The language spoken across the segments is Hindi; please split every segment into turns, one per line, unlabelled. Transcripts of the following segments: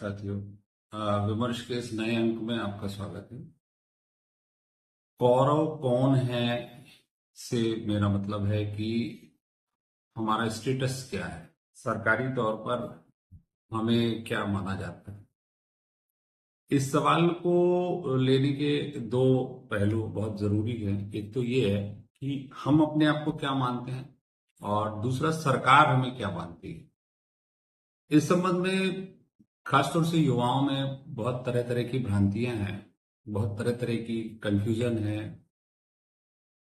साथियों। विमर्श के इस नए अंक में आपका स्वागत है। कौरव कौन है से मेरा मतलब है कि हमारा स्टेटस क्या है, सरकारी तौर पर हमें क्या माना जाता है। इस सवाल को लेने के दो पहलू बहुत जरूरी हैं। एक तो ये है कि हम अपने आप को क्या मानते हैं, और दूसरा सरकार हमें क्या मानती है। इस संबंध में खासतौर से युवाओं में बहुत तरह तरह की भ्रांतियां हैं, बहुत तरह तरह की कंफ्यूजन है,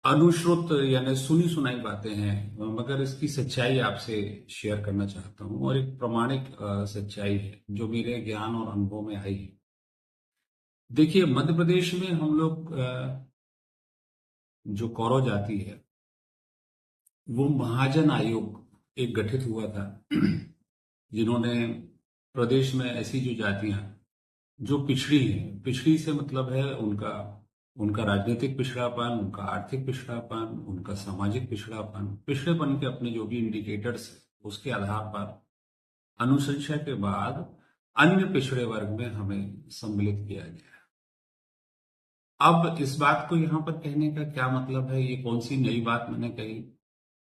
अनुश्रुत यानी सुनी सुनाई बातें हैं। मगर इसकी सच्चाई आपसे शेयर करना चाहता हूं, और एक प्रामाणिक सच्चाई है जो मेरे ज्ञान और अनुभव में आई है। देखिए, मध्य प्रदेश में हम लोग जो कौरव जाति है, वो महाजन आयोग एक गठित हुआ था जिन्होंने प्रदेश में ऐसी जो जातियां जो पिछड़ी हैं, पिछड़ी से मतलब है उनका उनका राजनीतिक पिछड़ापन, उनका आर्थिक पिछड़ापन, उनका सामाजिक पिछड़ापन, पिछड़ेपन के अपने जो भी इंडिकेटर्स है, उसके आधार पर अनुशंसा के बाद अन्य पिछड़े वर्ग में हमें सम्मिलित किया गया। अब इस बात को यहां पर कहने का क्या मतलब है, ये कौन सी नई बात मैंने कही।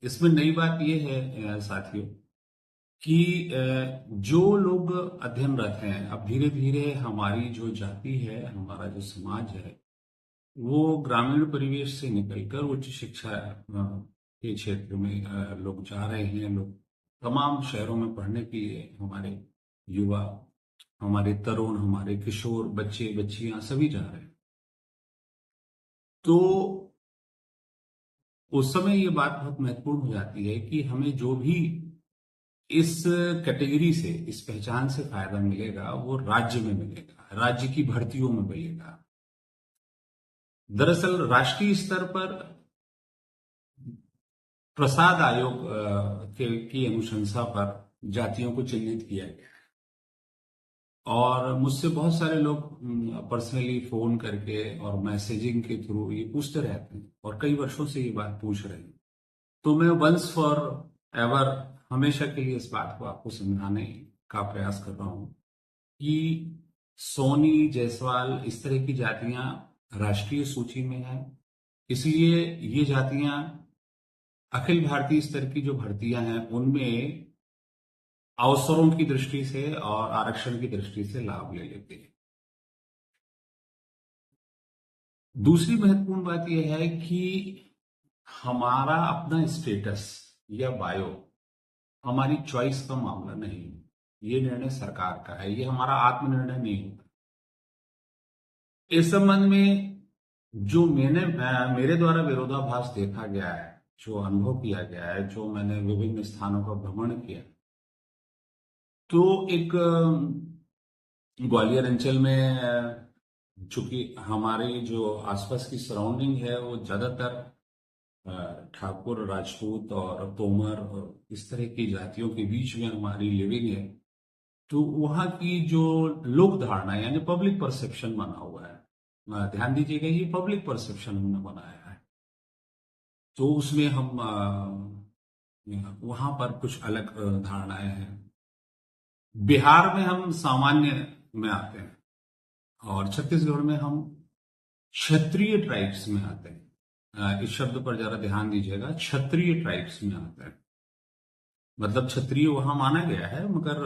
इसमें नई बात यह है साथियों कि जो लोग अध्ययनरत हैं, अब धीरे धीरे हमारी जो जाति है, हमारा जो समाज है, वो ग्रामीण परिवेश से निकलकर उच्च शिक्षा के क्षेत्र में लोग जा रहे हैं। लोग तमाम शहरों में पढ़ने के लिए हमारे युवा, हमारे तरुण, हमारे किशोर, बच्चे बच्चियां सभी जा रहे हैं। तो उस समय ये बात बहुत महत्वपूर्ण हो जाती है कि हमें जो भी इस कैटेगरी से, इस पहचान से फायदा मिलेगा वो राज्य में मिलेगा, राज्य की भर्तियों में मिलेगा। दरअसल राष्ट्रीय स्तर पर प्रसाद आयोग की अनुशंसा पर जातियों को चिन्हित किया गया है, और मुझसे बहुत सारे लोग पर्सनली फोन करके और मैसेजिंग के थ्रू ये पूछते रहते हैं, और कई वर्षों से ये बात पूछ रहे हैं। तो मैं वंस फॉर एवर, हमेशा के लिए इस बात को आपको समझाने का प्रयास कर रहा हूं कि सोनी, जायसवाल, इस तरह की जातियां राष्ट्रीय सूची में हैं। इसलिए ये जातियां अखिल भारतीय स्तर की जो भर्तियां हैं उनमें अवसरों की दृष्टि से और आरक्षण की दृष्टि से लाभ ले लेते हैं। दूसरी महत्वपूर्ण बात यह है कि हमारा अपना स्टेटस या बायो हमारी चॉइस का मामला नहीं है। ये निर्णय सरकार का है, ये हमारा आत्मनिर्णय नहीं होता। इस संबंध में जो मेरे द्वारा विरोधाभास देखा गया है, जो अनुभव किया गया है, जो मैंने विभिन्न स्थानों का भ्रमण किया, तो एक ग्वालियर अंचल में चूंकि हमारे जो आसपास की सराउंडिंग है वो ज्यादातर ठाकुर, राजपूत और तोमर और इस तरह की जातियों के बीच में हमारी लिविंग है, तो वहां की जो लोक धारणा यानी पब्लिक परसेप्शन बना हुआ है, ध्यान दीजिएगा, ये पब्लिक परसेप्शन हमने बनाया है। तो उसमें हम वहां पर कुछ अलग धारणाएं हैं। बिहार में हम सामान्य में आते हैं, और छत्तीसगढ़ में हम क्षत्रिय ट्राइब्स में आते हैं। इस शब्द पर जरा ध्यान दीजिएगा, क्षत्रिय ट्राइब्स में आते हैं। मतलब क्षत्रिय वहां माना गया है, मगर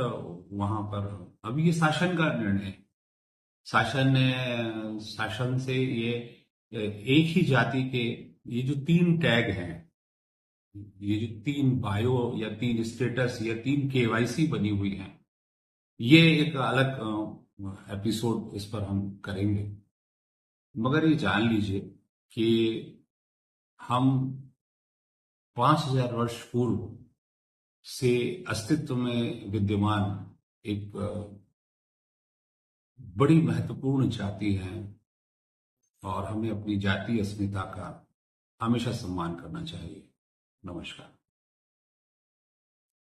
वहां पर अब ये शासन का निर्णय है। शासन से ये एक ही जाति के ये जो तीन टैग हैं, ये जो तीन बायो या तीन स्टेटस या तीन केवाईसी बनी हुई हैं, ये एक अलग एपिसोड इस पर हम करेंगे। मगर ये जान लीजिए कि हम 5000 वर्ष पूर्व से अस्तित्व में विद्यमान एक बड़ी महत्वपूर्ण जाति है, और हमें अपनी जातीय अस्मिता का हमेशा सम्मान करना चाहिए। नमस्कार।